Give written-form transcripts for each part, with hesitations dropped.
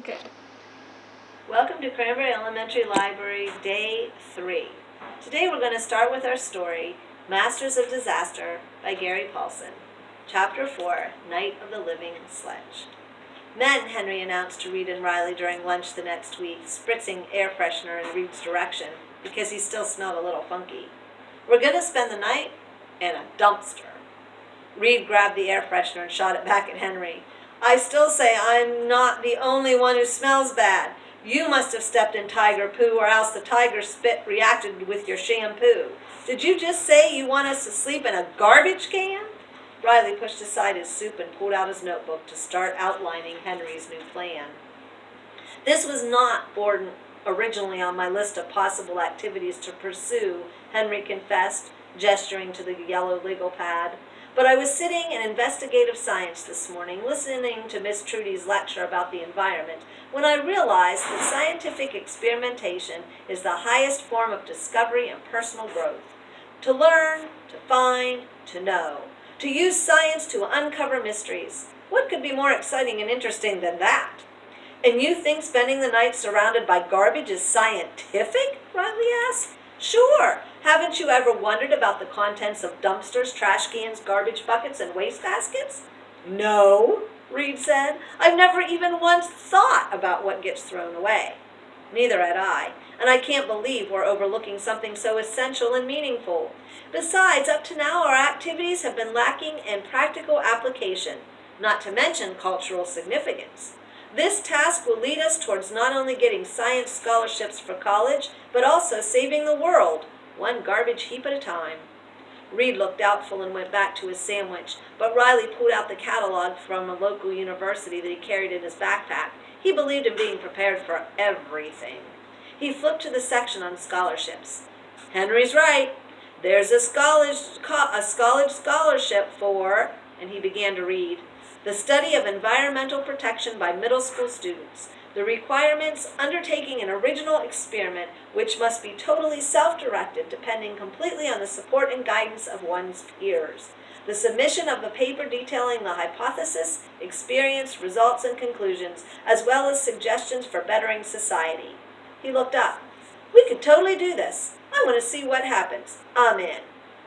Okay. Welcome to Cranberry Elementary Library, Day 3. Today we're going to start with our story, Masters of Disaster by Gary Paulson. Chapter 4, Night of the Living Sledge. Men, Henry announced to Reed and Riley during lunch the next week, spritzing air freshener in Reed's direction because he still smelled a little funky. We're going to spend the night in a dumpster. Reed grabbed the air freshener and shot it back at Henry. I still say I'm not the only one who smells bad. You must have stepped in tiger poo, or else the tiger spit reacted with your shampoo. Did you just say you want us to sleep in a garbage can? Riley pushed aside his soup and pulled out his notebook to start outlining Henry's new plan. This was not originally on my list of possible activities to pursue, Henry confessed, gesturing to the yellow legal pad. But I was sitting in investigative science this morning, listening to Miss Trudy's lecture about the environment, when I realized that scientific experimentation is the highest form of discovery and personal growth. To learn, to find, to know. To use science to uncover mysteries. What could be more exciting and interesting than that? And you think spending the night surrounded by garbage is scientific? Riley asked. Sure. Haven't you ever wondered about the contents of dumpsters, trash cans, garbage buckets, and waste baskets? No, Reed said. I've never even once thought about what gets thrown away. Neither had I, and I can't believe we're overlooking something so essential and meaningful. Besides, up to now our activities have been lacking in practical application, not to mention cultural significance. This task will lead us towards not only getting science scholarships for college, but also saving the world, one garbage heap at a time. Reed looked doubtful and went back to his sandwich, but Riley pulled out the catalog from a local university that he carried in his backpack. He believed in being prepared for everything. He flipped to the section on scholarships. Henry's right. There's a college scholarship for, and he began to read, the study of environmental protection by middle school students. The requirements: undertaking an original experiment which must be totally self-directed, depending completely on the support and guidance of one's peers. The submission of a paper detailing the hypothesis, experience, results, and conclusions, as well as suggestions for bettering society. He looked up. We could totally do this. I want to see what happens. I'm in.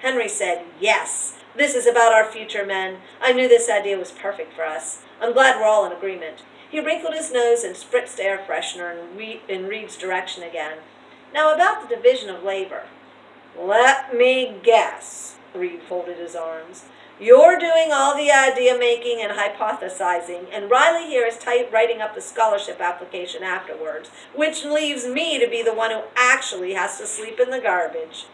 Henry said, yes. This is about our future, men. I knew this idea was perfect for us. I'm glad we're all in agreement. He wrinkled his nose and spritzed air freshener in Reed's direction again. Now about the division of labor. Let me guess, Reed folded his arms. You're doing all the idea making and hypothesizing, and Riley here is writing up the scholarship application afterwards, which leaves me to be the one who actually has to sleep in the garbage.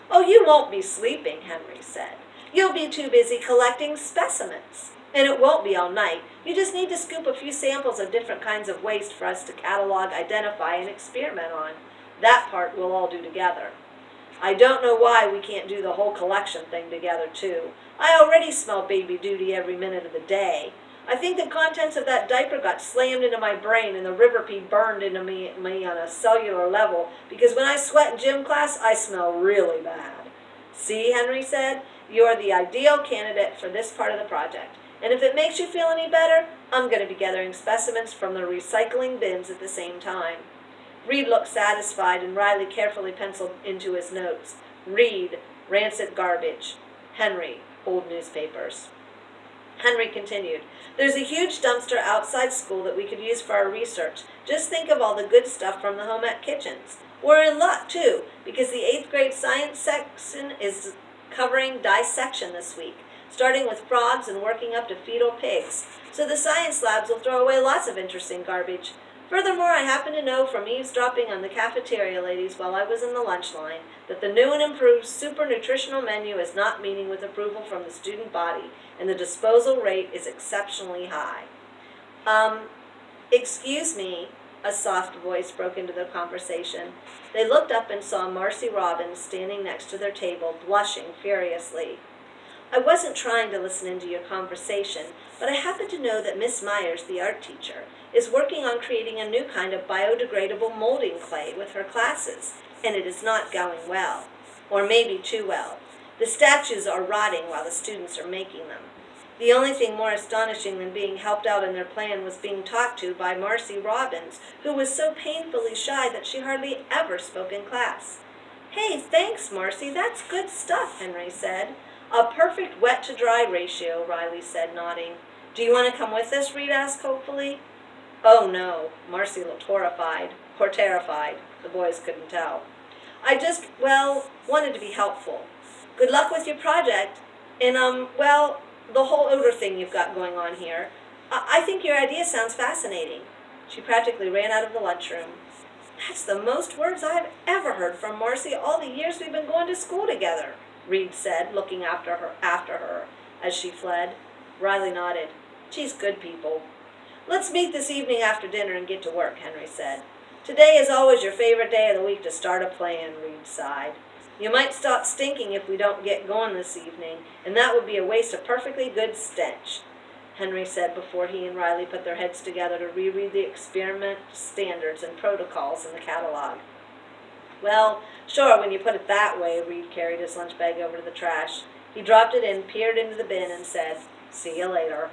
Oh, you won't be sleeping, Henry said. You'll be too busy collecting specimens. And it won't be all night. You just need to scoop a few samples of different kinds of waste for us to catalog, identify, and experiment on. That part we'll all do together. I don't know why we can't do the whole collection thing together, too. I already smell baby duty every minute of the day. I think the contents of that diaper got slammed into my brain and the river pea burned into me on a cellular level, because when I sweat in gym class, I smell really bad. See, Henry said, you are the ideal candidate for this part of the project. And if it makes you feel any better, I'm going to be gathering specimens from the recycling bins at the same time. Reed looked satisfied, and Riley carefully penciled into his notes. Reed, rancid garbage. Henry, old newspapers. Henry continued, there's a huge dumpster outside school that we could use for our research. Just think of all the good stuff from the home ec kitchens. We're in luck, too, because the 8th grade science section is covering dissection this week, starting with frogs and working up to fetal pigs. So the science labs will throw away lots of interesting garbage. Furthermore, I happen to know from eavesdropping on the cafeteria ladies while I was in the lunch line that the new and improved super nutritional menu is not meeting with approval from the student body, and the disposal rate is exceptionally high. Excuse me, a soft voice broke into the conversation. They looked up and saw Marcy Robbins standing next to their table, blushing furiously. I wasn't trying to listen into your conversation, but I happen to know that Miss Myers, the art teacher, is working on creating a new kind of biodegradable molding clay with her classes, and it is not going well, or maybe too well. The statues are rotting while the students are making them. The only thing more astonishing than being helped out in their plan was being talked to by Marcy Robbins, who was so painfully shy that she hardly ever spoke in class. "Hey, thanks, Marcy, that's good stuff," Henry said. "A perfect wet-to-dry ratio," Riley said, nodding. "Do you want to come with us?" Reed asked hopefully. "Oh, no." Marcy looked horrified, or terrified. The boys couldn't tell. "I just, wanted to be helpful. Good luck with your project. And, the whole odor thing you've got going on here. I think your idea sounds fascinating." She practically ran out of the lunchroom. "That's the most words I've ever heard from Marcy all the years we've been going to school together," Reed said, looking after her as she fled. Riley nodded. "She's good people." "Let's meet this evening after dinner and get to work," Henry said. "Today is always your favorite day of the week to start a plan," Reed sighed. "You might stop stinking if we don't get going this evening, and that would be a waste of perfectly good stench," Henry said before he and Riley put their heads together to reread the experiment standards and protocols in the catalog. "Well, sure, when you put it that way." Reed carried his lunch bag over to the trash. He dropped it in, peered into the bin, and said, "See you later."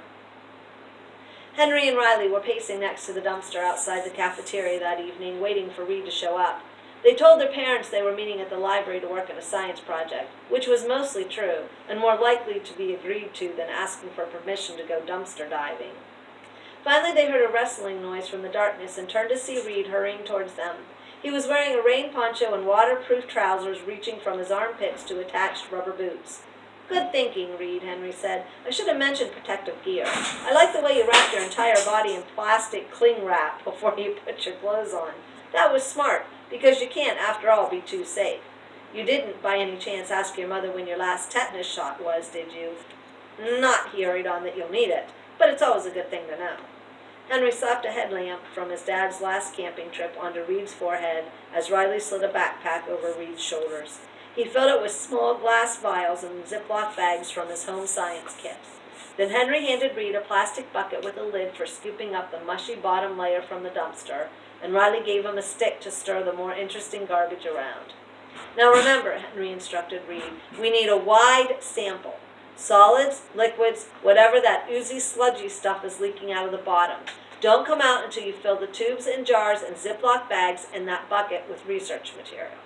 Henry and Riley were pacing next to the dumpster outside the cafeteria that evening, waiting for Reed to show up. They told their parents they were meeting at the library to work on a science project, which was mostly true, and more likely to be agreed to than asking for permission to go dumpster diving. Finally they heard a rustling noise from the darkness and turned to see Reed hurrying towards them. He was wearing a rain poncho and waterproof trousers reaching from his armpits to attached rubber boots. "Good thinking, Reed," Henry said. "I should have mentioned protective gear. I like the way you wrapped your entire body in plastic cling wrap before you put your clothes on. That was smart, because you can't, after all, be too safe. You didn't, by any chance, ask your mother when your last tetanus shot was, did you?" "Not," he hurried on, "that you'll need it, but it's always a good thing to know." Henry slapped a headlamp from his dad's last camping trip onto Reed's forehead as Riley slid a backpack over Reed's shoulders. He filled it with small glass vials and Ziploc bags from his home science kit. Then Henry handed Reed a plastic bucket with a lid for scooping up the mushy bottom layer from the dumpster, and Riley gave him a stick to stir the more interesting garbage around. "Now remember," Henry instructed Reed, "we need a wide sample. Solids, liquids, whatever that oozy, sludgy stuff is leaking out of the bottom. Don't come out until you fill the tubes and jars and Ziploc bags in that bucket with research material.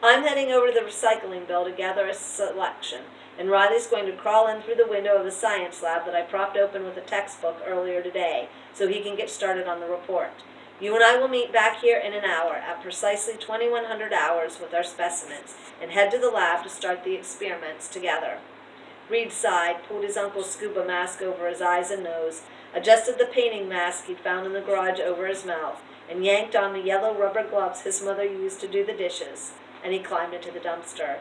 I'm heading over to the recycling bin to gather a selection, and Riley's going to crawl in through the window of the science lab that I propped open with a textbook earlier today so he can get started on the report. You and I will meet back here in an hour at precisely 2100 hours with our specimens and head to the lab to start the experiments together." Reed sighed, pulled his uncle's scuba mask over his eyes and nose, adjusted the painting mask he'd found in the garage over his mouth, and yanked on the yellow rubber gloves his mother used to do the dishes, and he climbed into the dumpster.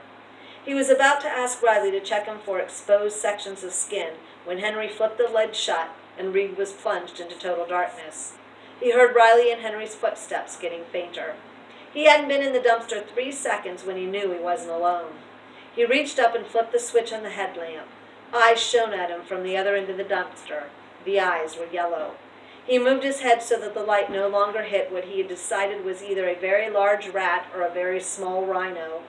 He was about to ask Riley to check him for exposed sections of skin when Henry flipped the lid shut and Reed was plunged into total darkness. He heard Riley and Henry's footsteps getting fainter. He hadn't been in the dumpster 3 seconds when he knew he wasn't alone. He reached up and flipped the switch on the headlamp. Eyes shone at him from the other end of the dumpster. The eyes were yellow. He moved his head so that the light no longer hit what he had decided was either a very large rat or a very small rhino.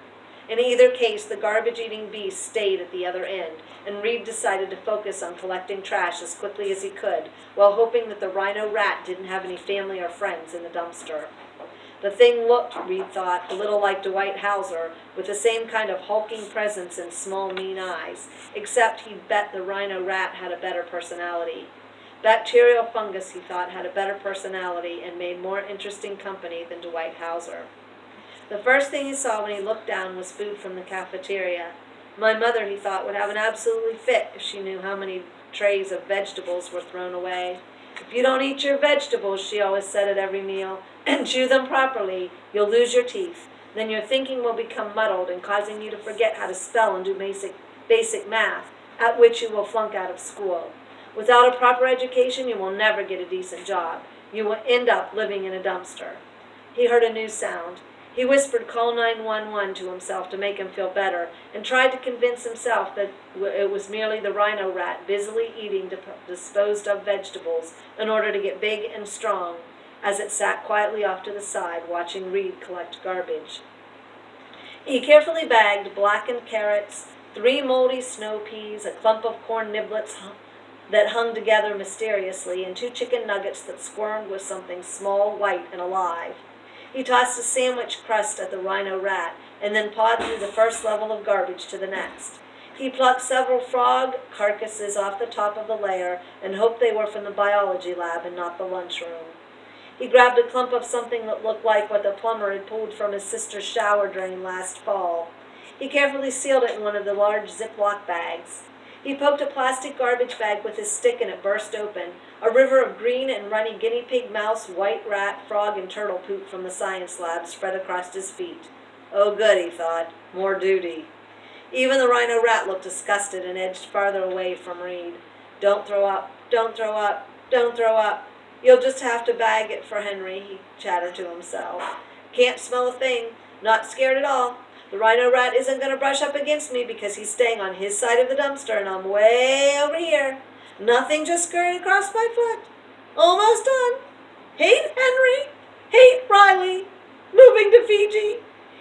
In either case, the garbage-eating beast stayed at the other end, and Reed decided to focus on collecting trash as quickly as he could, while hoping that the rhino rat didn't have any family or friends in the dumpster. The thing looked, Reed thought, a little like Dwight Hauser, with the same kind of hulking presence and small, mean eyes, except he'd bet the rhino rat had a better personality. Bacterial fungus, he thought, had a better personality and made more interesting company than Dwight Hauser. The first thing he saw when he looked down was food from the cafeteria. My mother, he thought, would have an absolutely fit if she knew how many trays of vegetables were thrown away. "If you don't eat your vegetables," she always said at every meal, "and chew them properly, you'll lose your teeth. Then your thinking will become muddled and causing you to forget how to spell and do basic math, at which you will flunk out of school. Without a proper education, you will never get a decent job. You will end up living in a dumpster." He heard a new sound. He whispered, "Call 911" to himself to make him feel better, and tried to convince himself that it was merely the rhino rat busily eating disposed of vegetables in order to get big and strong, as it sat quietly off to the side watching Reed collect garbage. He carefully bagged blackened carrots, 3 moldy snow peas, a clump of corn niblets that hung together mysteriously, and 2 chicken nuggets that squirmed with something small, white, and alive. He tossed a sandwich crust at the rhino rat, and then pawed through the first level of garbage to the next. He plucked several frog carcasses off the top of the layer and hoped they were from the biology lab and not the lunchroom. He grabbed a clump of something that looked like what the plumber had pulled from his sister's shower drain last fall. He carefully sealed it in one of the large Ziploc bags. He poked a plastic garbage bag with his stick and it burst open. A river of green and runny guinea pig, mouse, white rat, frog, and turtle poop from the science lab spread across his feet. Oh good, he thought, more duty. Even the rhino rat looked disgusted and edged farther away from Reed. Don't throw up, don't throw up, don't throw up. You'll just have to bag it for Henry, he chattered to himself. Can't smell a thing, not scared at all. The rhino rat isn't going to brush up against me because he's staying on his side of the dumpster and I'm way over here. Nothing just scurried across my foot. Almost done. Hate Henry, hate Riley, moving to Fiji.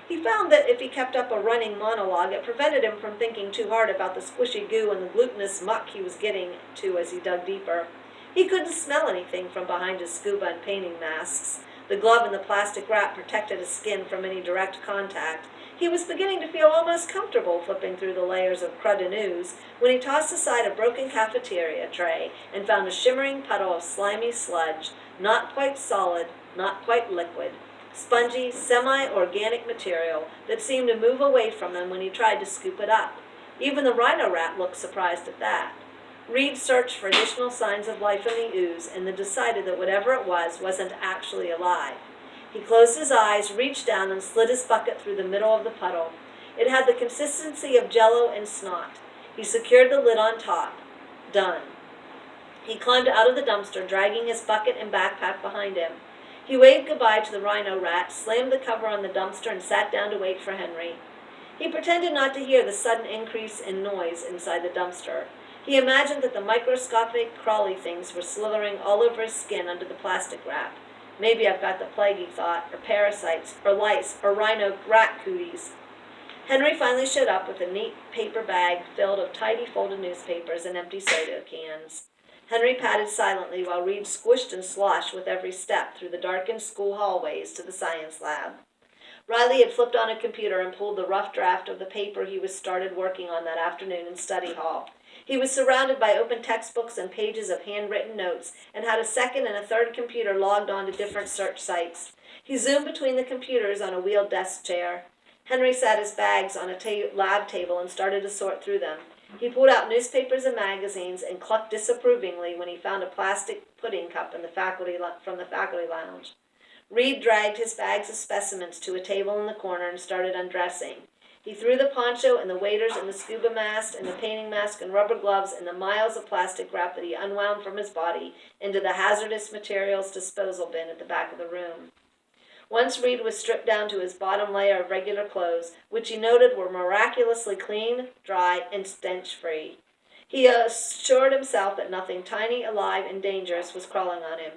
He found that if he kept up a running monologue, it prevented him from thinking too hard about the squishy goo and the glutinous muck he was getting to as he dug deeper. He couldn't smell anything from behind his scuba and painting masks. The glove and the plastic wrap protected his skin from any direct contact. He was beginning to feel almost comfortable flipping through the layers of crud and ooze when he tossed aside a broken cafeteria tray and found a shimmering puddle of slimy sludge, not quite solid, not quite liquid. Spongy, semi-organic material that seemed to move away from him when he tried to scoop it up. Even the rhino rat looked surprised at that. Reed searched for additional signs of life in the ooze and then decided that whatever it was wasn't actually alive. He closed his eyes, reached down, and slid his bucket through the middle of the puddle. It had the consistency of jello and snot. He secured the lid on top. Done. He climbed out of the dumpster, dragging his bucket and backpack behind him. He waved goodbye to the rhino rat, slammed the cover on the dumpster, and sat down to wait for Henry. He pretended not to hear the sudden increase in noise inside the dumpster. He imagined that the microscopic crawly things were slithering all over his skin under the plastic wrap. Maybe I've got the plague, he thought, or parasites, or lice, or rhino rat cooties. Henry finally showed up with a neat paper bag filled of tidy folded newspapers and empty soda cans. Henry padded silently while Reed squished and sloshed with every step through the darkened school hallways to the science lab. Riley had flipped on a computer and pulled the rough draft of the paper he was started working on that afternoon in study hall. He was surrounded by open textbooks and pages of handwritten notes and had a second and a third computer logged on to different search sites. He zoomed between the computers on a wheeled desk chair. Henry sat his bags on a lab table and started to sort through them. He pulled out newspapers and magazines and clucked disapprovingly when he found a plastic pudding cup from the faculty lounge. Reed dragged his bags of specimens to a table in the corner and started undressing. He threw the poncho and the waders and the scuba mask and the painting mask and rubber gloves and the miles of plastic wrap that he unwound from his body into the hazardous materials disposal bin at the back of the room. Once Reed was stripped down to his bottom layer of regular clothes, which he noted were miraculously clean, dry, and stench-free. He assured himself that nothing tiny, alive, and dangerous was crawling on him.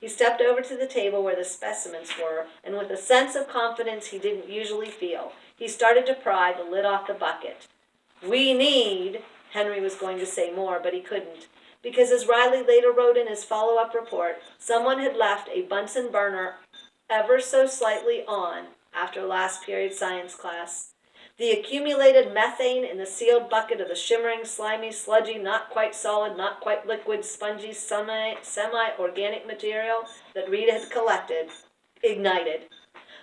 He stepped over to the table where the specimens were, and with a sense of confidence he didn't usually feel, he started to pry the lid off the bucket. "We need," Henry was going to say more, but he couldn't, because as Riley later wrote in his follow-up report, someone had left a Bunsen burner ever so slightly on after last period science class. The accumulated methane in the sealed bucket of the shimmering, slimy, sludgy, not quite solid, not quite liquid, spongy, semi-organic material that Rita had collected ignited.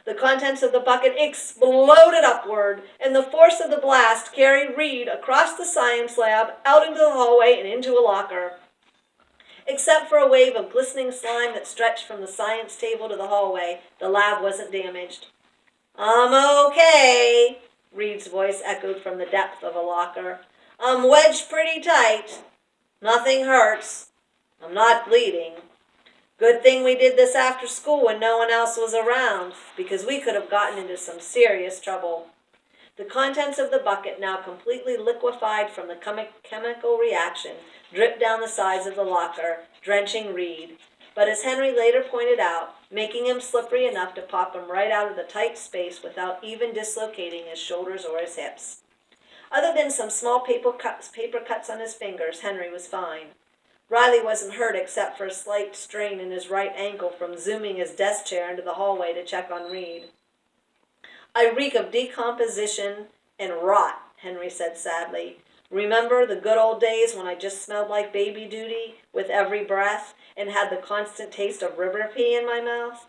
The contents of the bucket exploded upward, and the force of the blast carried Reed across the science lab, out into the hallway, and into a locker. Except for a wave of glistening slime that stretched from the science table to the hallway, the lab wasn't damaged. "I'm okay," Reed's voice echoed from the depth of a locker. "I'm wedged pretty tight. Nothing hurts. I'm not bleeding. Good thing we did this after school when no one else was around, because we could have gotten into some serious trouble." The contents of the bucket, now completely liquefied from the chemical reaction, dripped down the sides of the locker, drenching Reed, but as Henry later pointed out, making him slippery enough to pop him right out of the tight space without even dislocating his shoulders or his hips. Other than some small paper cuts on his fingers, Henry was fine. Riley wasn't hurt except for a slight strain in his right ankle from zooming his desk chair into the hallway to check on Reed. "I reek of decomposition and rot," Henry said sadly. "Remember the good old days when I just smelled like baby duty with every breath and had the constant taste of river pea in my mouth?"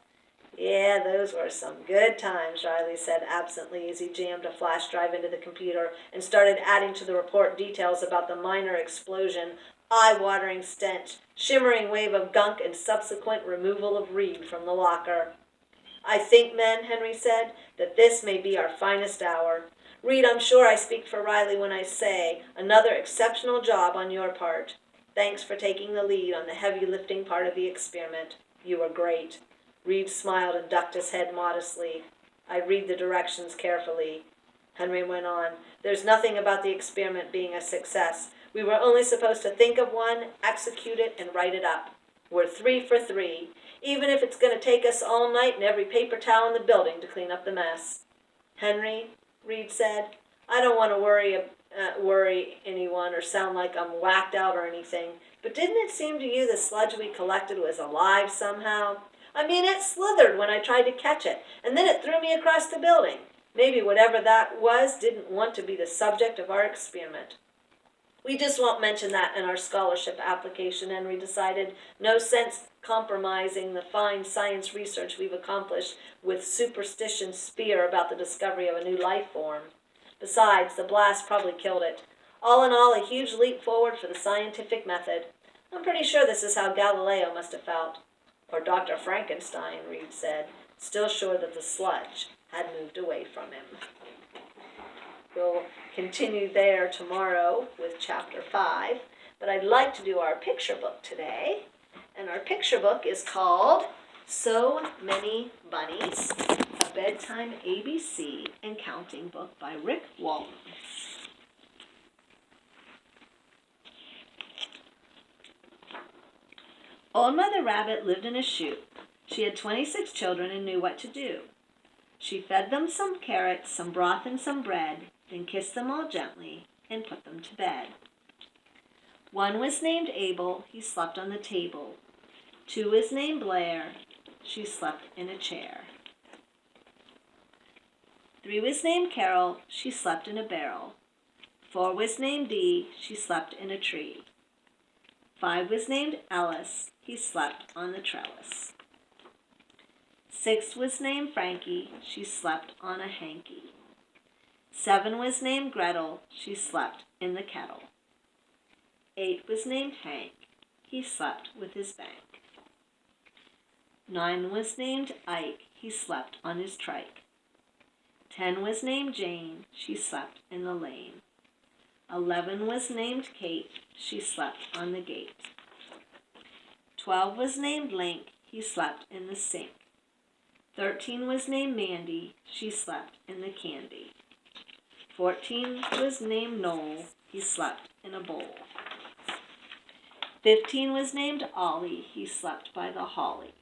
"Yeah, those were some good times," Riley said absently as he jammed a flash drive into the computer and started adding to the report details about the minor explosion, eye-watering stench, shimmering wave of gunk, and subsequent removal of Reed from the locker. "I think, men," Henry said, "that this may be our finest hour. Reed, I'm sure I speak for Riley when I say another exceptional job on your part. Thanks for taking the lead on the heavy lifting part of the experiment. You were great." Reed smiled and ducked his head modestly. "I read the directions carefully," Henry went on. "There's nothing about the experiment being a success. We were only supposed to think of one, execute it, and write it up. We're 3 for 3, even if it's going to take us all night and every paper towel in the building to clean up the mess." "Henry," Reed said, "I don't want to worry anyone or sound like I'm whacked out or anything, but didn't it seem to you the sludge we collected was alive somehow? I mean, it slithered when I tried to catch it, and then it threw me across the building. Maybe whatever that was didn't want to be the subject of our experiment." "We just won't mention that in our scholarship application," Henry decided. "No sense compromising the fine science research we've accomplished with superstition's fear about the discovery of a new life form. Besides, the blast probably killed it. All in all, a huge leap forward for the scientific method. I'm pretty sure this is how Galileo must have felt. Or Dr. Frankenstein," Reed said, still sure that the sludge had moved away from him. We'll continue there tomorrow with Chapter 5, but I'd like to do our picture book today. And our picture book is called So Many Bunnies, a Bedtime ABC and Counting Book by Rick Walton. Old Mother Rabbit lived in a shoe. She had 26 children and knew what to do. She fed them some carrots, some broth, and some bread, then kissed them all gently and put them to bed. One was named Abel, he slept on the table. 2 was named Blair, she slept in a chair. 3 was named Carol, she slept in a barrel. 4 was named Dee, she slept in a tree. 5 was named Alice, he slept on the trellis. 6 was named Frankie, she slept on a hanky. 7 was named Gretel, she slept in the kettle. 8 was named Hank, he slept with his bank. 9 was named Ike, he slept on his trike. 10 was named Jane, she slept in the lane. 11 was named Kate, she slept on the gate. 12 was named Link, he slept in the sink. 13 was named Mandy, she slept in the candy. 14 was named Noel, he slept in a bowl. 15 was named Ollie, he slept by the holly.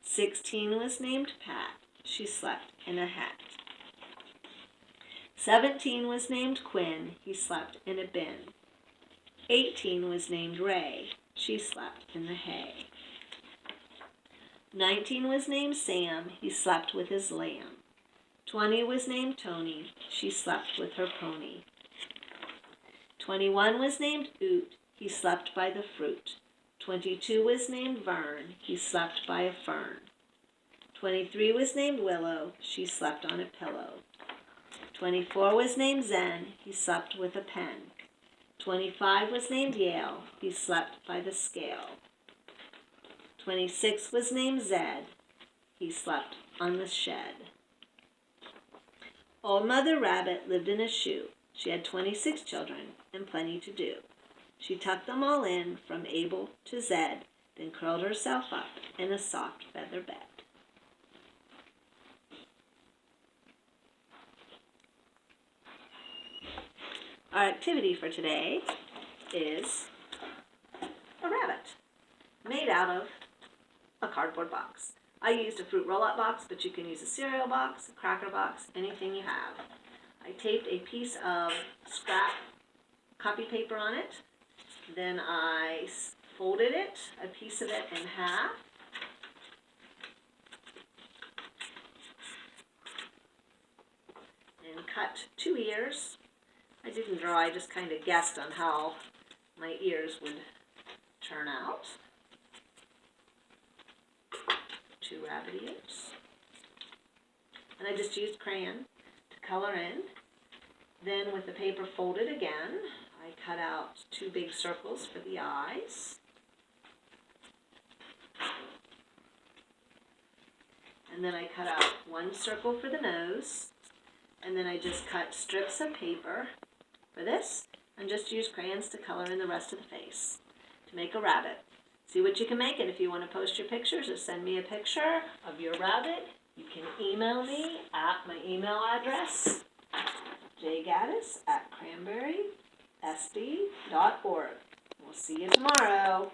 16 was named Pat, she slept in a hat. 17 was named Quinn, he slept in a bin. 18 was named Ray, she slept in the hay. 19 was named Sam, he slept with his lamb. 20 was named Tony, she slept with her pony. 21 was named Oot, he slept by the fruit. 22 was named Vern, he slept by a fern. 23 was named Willow, she slept on a pillow. 24 was named Zen, he slept with a pen. 25 was named Yale, he slept by the scale. 26 was named Zed, he slept on the shed. Old Mother Rabbit lived in a shoe. She had 26 children and plenty to do. She tucked them all in from Abel to Zed, then curled herself up in a soft feather bed. Our activity for today is a rabbit made out of a cardboard box. I used a fruit roll-up box, but you can use a cereal box, a cracker box, anything you have. I taped a piece of scrap copy paper on it. Then I folded it, a piece of it in half. And cut 2 ears. I didn't draw, I just kind of guessed on how my ears would turn out. 2 rabbit ears. And I just used crayon to color in. Then with the paper folded again, I cut out 2 big circles for the eyes. And then I cut out 1 circle for the nose. And then I just cut strips of paper for this, and just use crayons to color in the rest of the face to make a rabbit. See what you can make, and if you want to post your pictures or send me a picture of your rabbit, you can email me at my email address, jgaddis@cranberrysd.org. We'll see you tomorrow.